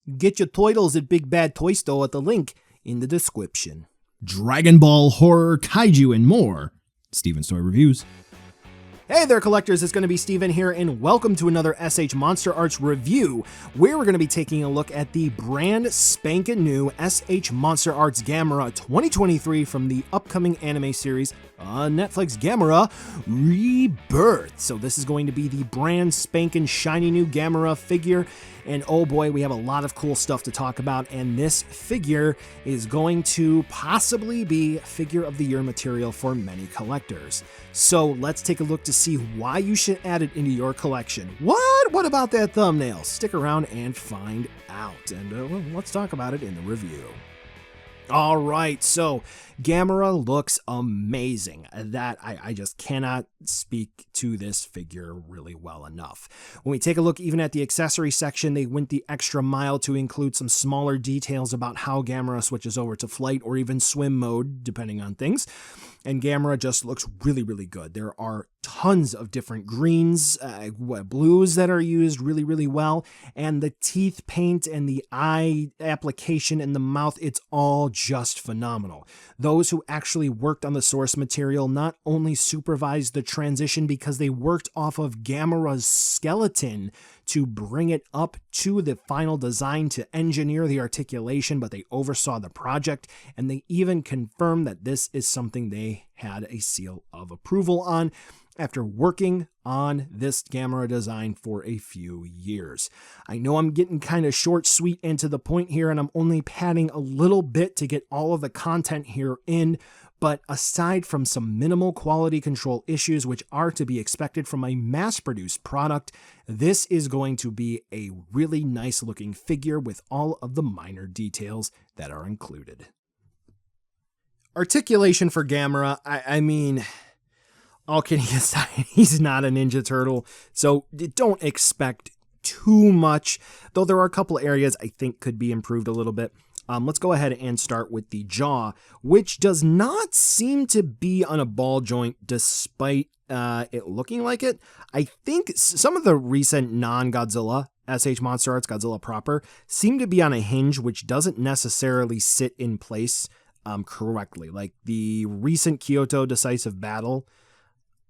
Get your toidles at BigBadToyStore at the link in the description. Dragon Ball, horror, kaiju, and more. Steven's Toy Reviews. Hey there, collectors, it's going to be Steven here, and welcome to another SH MonsterArts review, where we're going to be taking a look at the brand spanking new SH MonsterArts Gamera 2023 from the upcoming anime series on Netflix, Gamera Rebirth. So this is going to be the brand spanking shiny new Gamera figure, and oh boy, we have a lot of cool stuff to talk about, and this figure is going to possibly be figure of the year material for many collectors. So let's take a look to see why you should add it into your collection. What about that thumbnail? Stick around and find out, and let's talk about it in the review. All right, so Gamera looks amazing. That I just cannot speak to this figure really well enough. When we take a look even at the accessory section, they went the extra mile to include some smaller details about how Gamera switches over to flight or even swim mode, depending on things. And Gamera just looks really, really good. There are tons of different greens, blues that are used really, really well. And the teeth paint and the eye application and the mouth, it's all just phenomenal. Those who actually worked on the source material not only supervised the transition because they worked off of Gamera's skeleton to bring it up to the final design to engineer the articulation, but they oversaw the project, and they even confirmed that this is something they had a seal of approval on after working on this Gamera design for a few years. I know I'm getting kind of short, sweet, and to the point here, and I'm only padding a little bit to get all of the content here in, but aside from some minimal quality control issues, which are to be expected from a mass-produced product, this is going to be a really nice-looking figure with all of the minor details that are included. Articulation for Gamera, I mean, all kidding aside, he's not a Ninja Turtle, so don't expect too much, though there are a couple areas I think could be improved a little bit. Let's go ahead and start with the jaw, which does not seem to be on a ball joint despite it looking like it. I think some of the recent non-Godzilla SH MonsterArts Godzilla proper seem to be on a hinge, which doesn't necessarily sit in place correctly. Like the recent Kyoto Decisive Battle,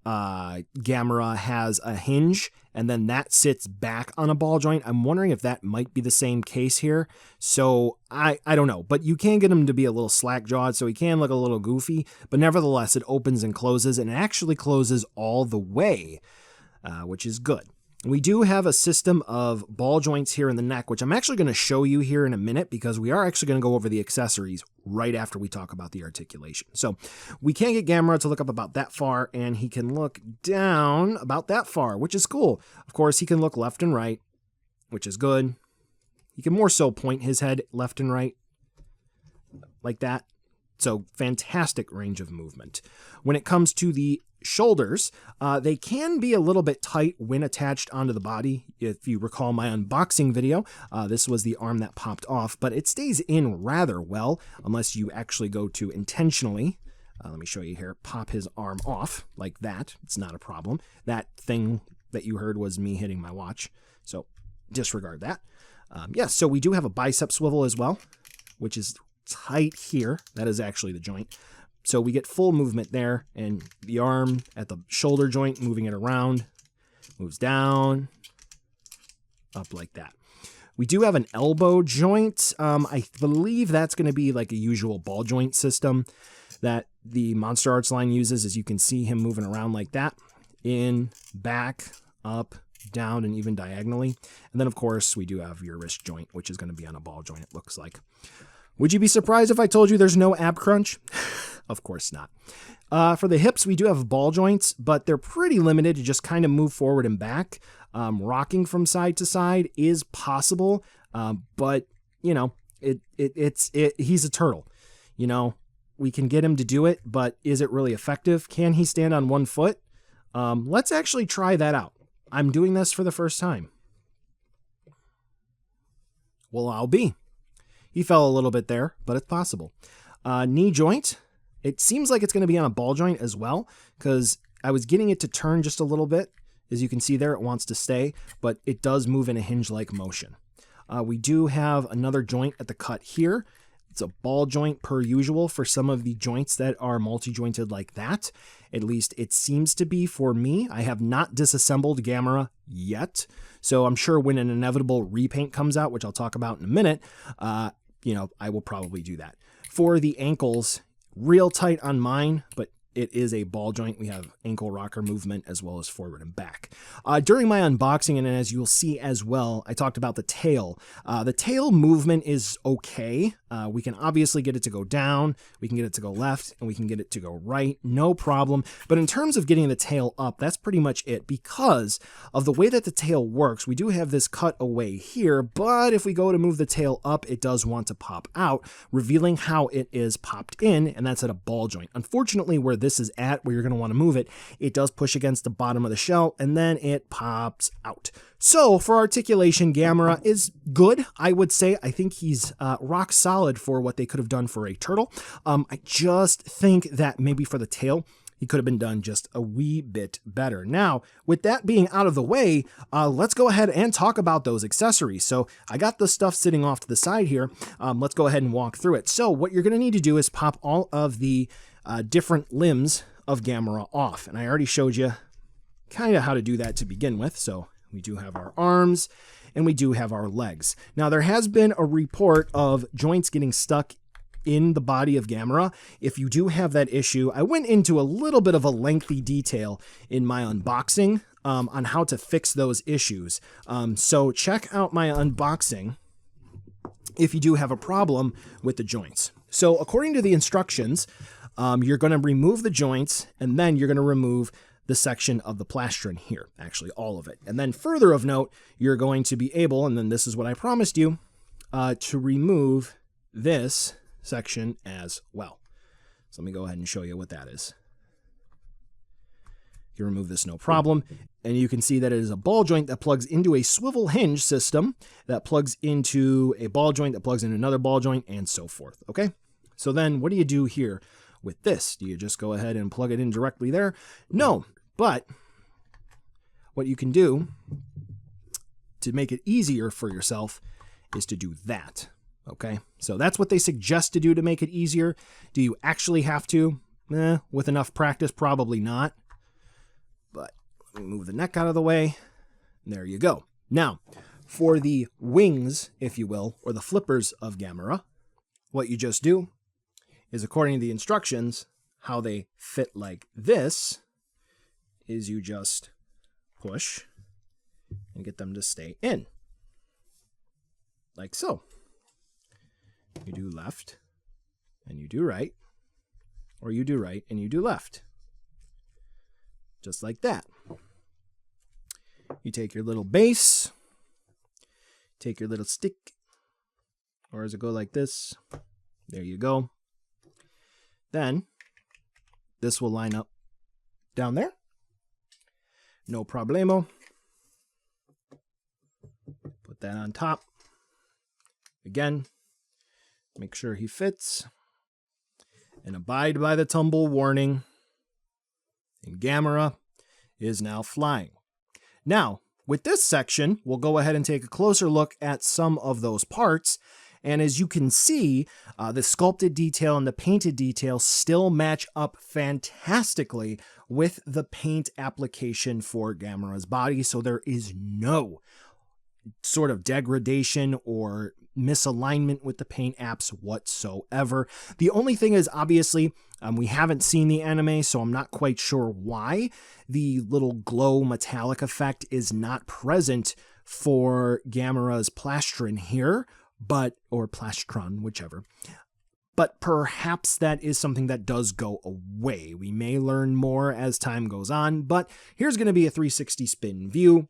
Gamera has a hinge, and then that sits back on a ball joint. I'm wondering if that might be the same case here. So I don't know, but you can get him to be a little slack-jawed, so he can look a little goofy, but nevertheless, it opens and closes, and it actually closes all the way, which is good. We do have a system of ball joints here in the neck, which I'm actually going to show you here in a minute because we are actually going to go over the accessories right after we talk about the articulation. So we can get Gamera to look up about that far, and he can look down about that far, which is cool. Of course, he can look left and right, which is good. He can more so point his head left and right like that. So fantastic range of movement. When it comes to the shoulders, they can be a little bit tight when attached onto the body. If you recall my unboxing video, this was the arm that popped off, but it stays in rather well unless you actually go to intentionally, let me show you here, pop his arm off like that. It's not a problem. That thing that you heard was me hitting my watch, so disregard that. Yes, so we do have a bicep swivel as well, which is tight here. That is actually the joint. So we get full movement there, and the arm at the shoulder joint, moving it around, moves down, up like that. We do have an elbow joint. I believe that's going to be like a usual ball joint system that the MonsterArts line uses, as you can see him moving around like that. In, back, up, down, and even diagonally. And then, of course, we do have your wrist joint, which is going to be on a ball joint, it looks like. Would you be surprised if I told you there's no ab crunch? Of course not. For the hips, we do have ball joints, but they're pretty limited to just kind of move forward and back. Rocking from side to side is possible, but, you know, he's a turtle. You know, we can get him to do it, but is it really effective? Can he stand on one foot? Let's actually try that out. I'm doing this for the first time. Well, I'll be. He fell a little bit there, but it's possible. Knee joint. It seems like it's going to be on a ball joint as well, because I was getting it to turn just a little bit. As you can see there, it wants to stay, but it does move in a hinge-like motion. We do have another joint at the cut here. It's a ball joint per usual for some of the joints that are multi-jointed like that. At least it seems to be for me. I have not disassembled Gamera yet, so I'm sure when an inevitable repaint comes out, which I'll talk about in a minute, I will probably do that. For the ankles, real tight on mine, but it is a ball joint. We have ankle rocker movement as well as forward and back. During my unboxing, and as you'll see as well, I talked about the tail. The tail movement is okay. We can obviously get it to go down, we can get it to go left, and we can get it to go right, no problem. But in terms of getting the tail up, that's pretty much it. Because of the way that the tail works, we do have this cut away here, but if we go to move the tail up, it does want to pop out, revealing how it is popped in, and that's at a ball joint. Unfortunately, where this is at, where you're going to want to move it, it does push against the bottom of the shell, and then it pops out. So for articulation, Gamera is good, I would say. I think he's rock solid for what they could have done for a turtle. I just think that maybe for the tail, he could have been done just a wee bit better. Now, with that being out of the way, let's go ahead and talk about those accessories. So I got the stuff sitting off to the side here. Let's go ahead and walk through it. So what you're going to need to do is pop all of the different limbs of Gamera off. And I already showed you kind of how to do that to begin with. So we do have our arms and we do have our legs. Now there has been a report of joints getting stuck in the body of Gamera. If you do have that issue, I went into a little bit of a lengthy detail in my unboxing on how to fix those issues. So check out my unboxing if you do have a problem with the joints. So according to the instructions, you're going to remove the joints and then you're going to remove the section of the plastron here, actually all of it. And then further of note, you're going to be able, and then this is what I promised you, to remove this section as well. So let me go ahead and show you what that is. You can remove this no problem, and you can see that it is a ball joint that plugs into a swivel hinge system that plugs into a ball joint that plugs into another ball joint, and so forth, okay? So then what do you do here with this? Do you just go ahead and plug it in directly there? No, but what you can do to make it easier for yourself is to do that, okay? So that's what they suggest to do to make it easier. Do you actually have to? With enough practice, probably not. But let me move the neck out of the way. There you go. Now, for the wings, if you will, or the flippers of Gamera, what you just do is, according to the instructions, how they fit like this is you just push and get them to stay in. Like so. You do left and you do right, or you do right and you do left. Just like that. You take your little base, take your little stick, or does it go like this? There you go. Then this will line up down there. No problemo. Put that on top. Again, make sure he fits. And abide by the tumble warning. And Gamera is now flying. Now, with this section, we'll go ahead and take a closer look at some of those parts. And as you can see, the sculpted detail and the painted detail still match up fantastically with the paint application for Gamera's body. So there is no sort of degradation or misalignment with the paint apps whatsoever. The only thing is, obviously, we haven't seen the anime, so I'm not quite sure why the little glow metallic effect is not present for Gamera's plastron here, or plastron, whichever. But perhaps that is something that does go away. We may learn more as time goes on, but here's going to be a 360 spin view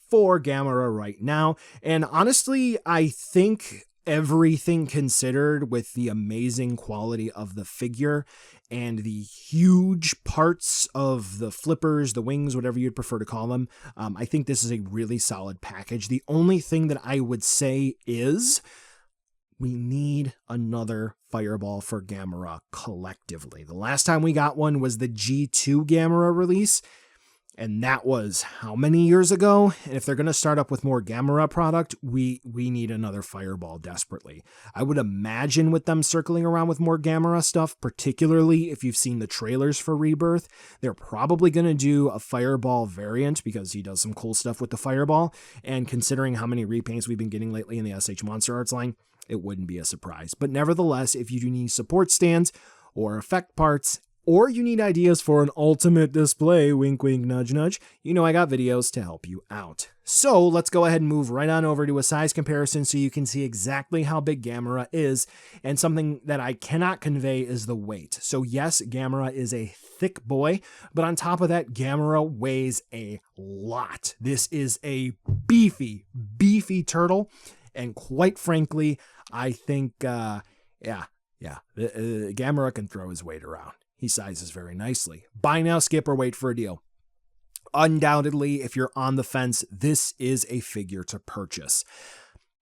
for Gamera right now. And honestly, I think everything considered, with the amazing quality of the figure and the huge parts of the flippers, the wings, whatever you'd prefer to call them, I think this is a really solid package. The only thing that I would say is we need another Fireball for Gamera collectively. The last time we got one was the G2 Gamera release, And that was how many years ago? And if they're going to start up with more Gamera product, we need another Fireball desperately. I would imagine with them circling around with more Gamera stuff, particularly if you've seen the trailers for Rebirth, they're probably going to do a Fireball variant because he does some cool stuff with the Fireball. And considering how many repaints we've been getting lately in the SH MonsterArts line, it wouldn't be a surprise. But nevertheless, if you do need support stands or effect parts, or you need ideas for an ultimate display, wink, wink, nudge, nudge, you know I got videos to help you out. So let's go ahead and move right on over to a size comparison so you can see exactly how big Gamera is. And something that I cannot convey is the weight. So yes, Gamera is a thick boy, but on top of that, Gamera weighs a lot. This is a beefy, beefy turtle. And quite frankly, I think, Gamera can throw his weight around. He sizes very nicely. Buy now, skip, or wait for a deal. Undoubtedly, if you're on the fence, this is a figure to purchase.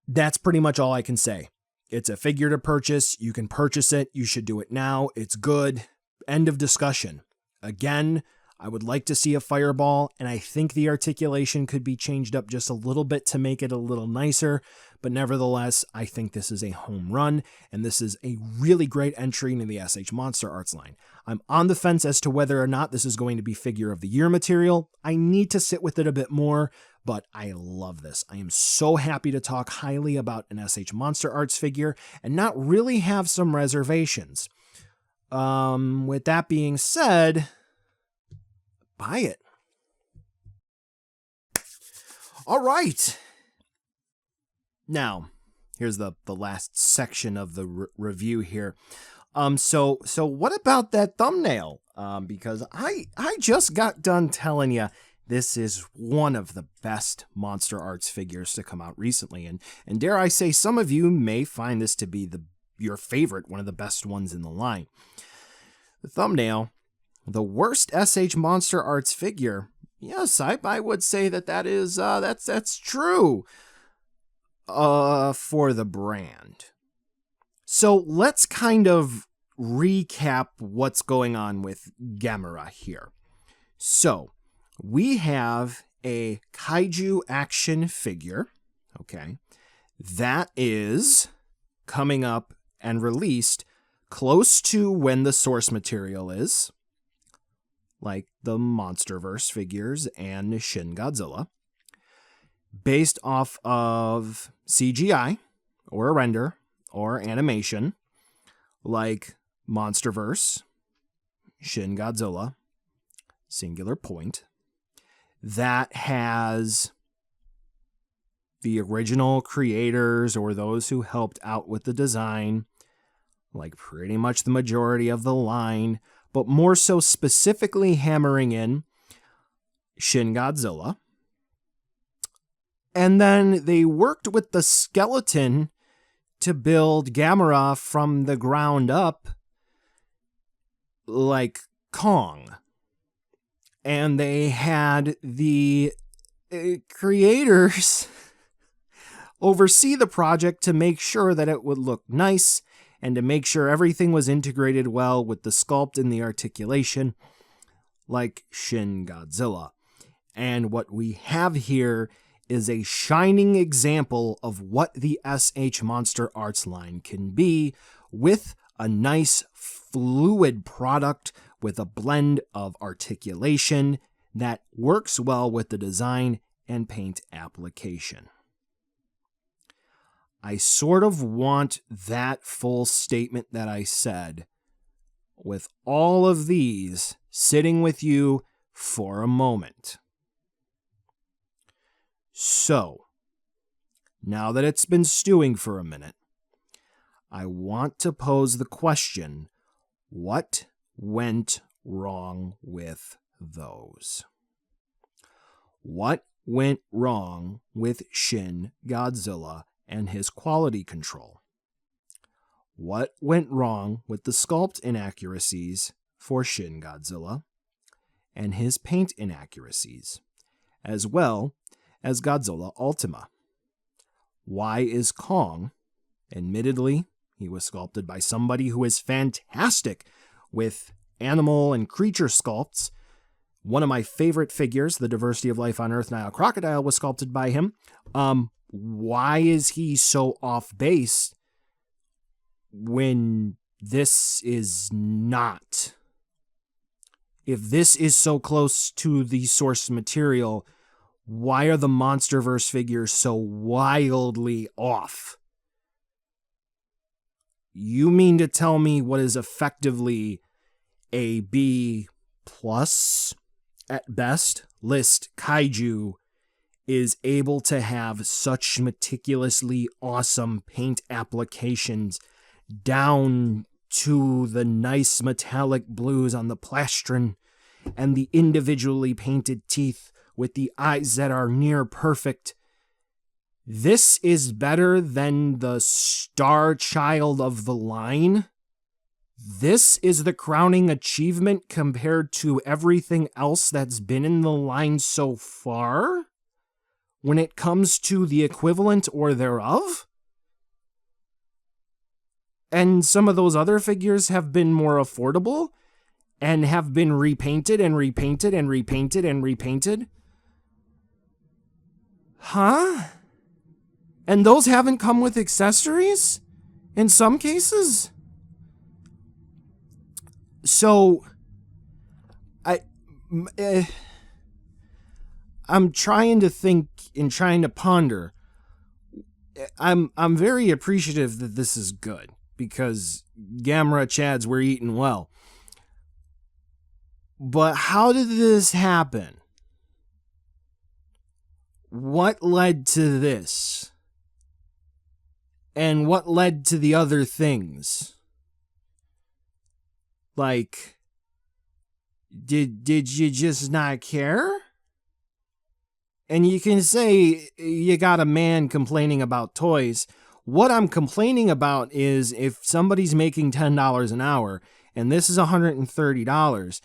That's pretty much all I can say. It's a figure to purchase. You can purchase it. You should do it now. It's good. End of discussion. Again, I would like to see a Fireball, and I think the articulation could be changed up just a little bit to make it a little nicer. But nevertheless, I think this is a home run, and this is a really great entry into the SH MonsterArts line. I'm on the fence as to whether or not this is going to be Figure of the Year material. I need to sit with it a bit more, but I love this. I am so happy to talk highly about an SH MonsterArts figure and not really have some reservations. With that being said, buy it. All right. Now, here's the last section of the review here. So what about that thumbnail? Because I just got done telling you this is one of the best MonsterArts figures to come out recently, and dare I say, some of you may find this to be your favorite, one of the best ones in the line. The thumbnail, the worst SH MonsterArts figure. Yes, I would say that's true. For the brand. So let's kind of recap what's going on with Gamera here. So we have a kaiju action figure, okay, that is coming up and released close to when the source material is, like the Monsterverse figures and Shin Godzilla, based off of CGI or a render or animation like Monsterverse, Shin Godzilla, Singular Point, that has the original creators or those who helped out with the design, like pretty much the majority of the line, but more so specifically hammering in Shin Godzilla. And then they worked with the skeleton to build Gamera from the ground up like Kong. And they had the creators oversee the project to make sure that it would look nice and to make sure everything was integrated well with the sculpt and the articulation like Shin Godzilla. And what we have here is a shining example of what the SH MonsterArts line can be, with a nice fluid product with a blend of articulation that works well with the design and paint application. I sort of want that full statement that I said with all of these sitting with you for a moment. So, now that it's been stewing for a minute, I want to pose the question, what went wrong with those? What went wrong with Shin Godzilla and his quality control? What went wrong with the sculpt inaccuracies for Shin Godzilla and his paint inaccuracies, as well as Godzilla Ultima? Why is Kong, admittedly, he was sculpted by somebody who is fantastic with animal and creature sculpts, One of my favorite figures, the Diversity of Life on Earth Nile Crocodile, was sculpted by him. Why is he so off base when this is not? If this is so close to the source material, why are the Monsterverse figures so wildly off? You mean to tell me what is effectively a B+ at best list kaiju is able to have such meticulously awesome paint applications down to the nice metallic blues on the plastron and the individually painted teeth with the eyes that are near perfect? This is better than the star child of the line? This is the crowning achievement compared to everything else that's been in the line so far? When it comes to the equivalent or thereof? And some of those other figures have been more affordable and have been repainted and repainted and repainted and repainted? Huh? And those haven't come with accessories? In some cases? So, I'm trying to think and trying to ponder. I'm very appreciative that this is good, because Gamera Chads were eating well. But how did this happen? What led to this? And what led to the other things? Like, did you just not care? And you can say you got a man complaining about toys. What I'm complaining about is if somebody's making $10 an hour and this is $130,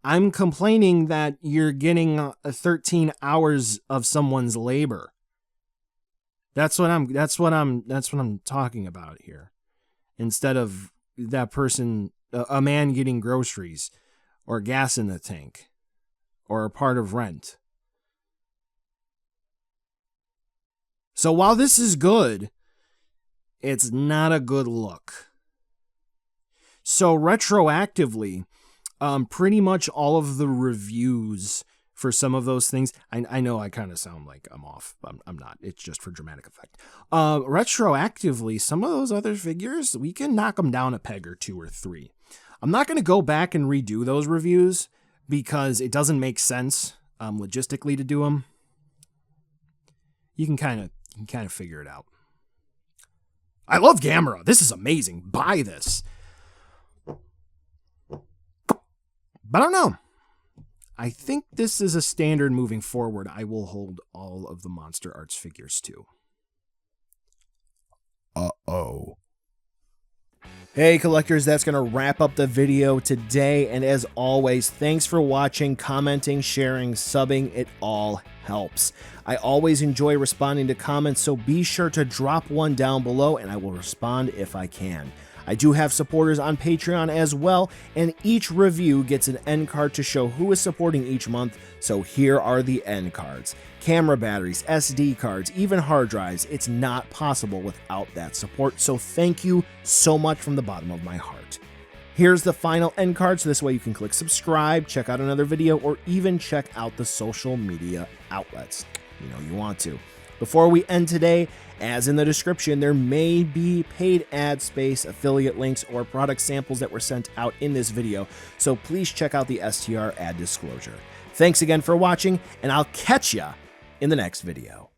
I'm complaining that you're getting 13 hours of someone's labor. That's what I'm talking about here. Instead of that person, a man getting groceries or gas in the tank or a part of rent. So while this is good, it's not a good look. So retroactively, pretty much all of the reviews for some of those things, I know I kind of sound like I'm off. I'm not. It's just for dramatic effect. Retroactively, some of those other figures, we can knock them down a peg or 2 or 3. I'm not going to go back and redo those reviews because it doesn't make sense logistically to do them. You can kind of figure it out. I love Gamera. This is amazing. Buy this. But I don't know. I think this is a standard moving forward. I will hold all of the MonsterArts figures too. Uh-oh. Hey collectors, that's going to wrap up the video today. And as always, thanks for watching, commenting, sharing, subbing. It all helps. I always enjoy responding to comments, so be sure to drop one down below and I will respond if I can. I do have supporters on Patreon as well, and each review gets an end card to show who is supporting each month, so here are the end cards. Camera batteries, SD cards, even hard drives. It's not possible without that support, so thank you so much from the bottom of my heart. Here's the final end card, so this way you can click subscribe, check out another video, or even check out the social media outlets. You know you want to. Before we end today, as in the description, there may be paid ad space, affiliate links, or product samples that were sent out in this video, so please check out the STR ad disclosure. Thanks again for watching, and I'll catch ya in the next video.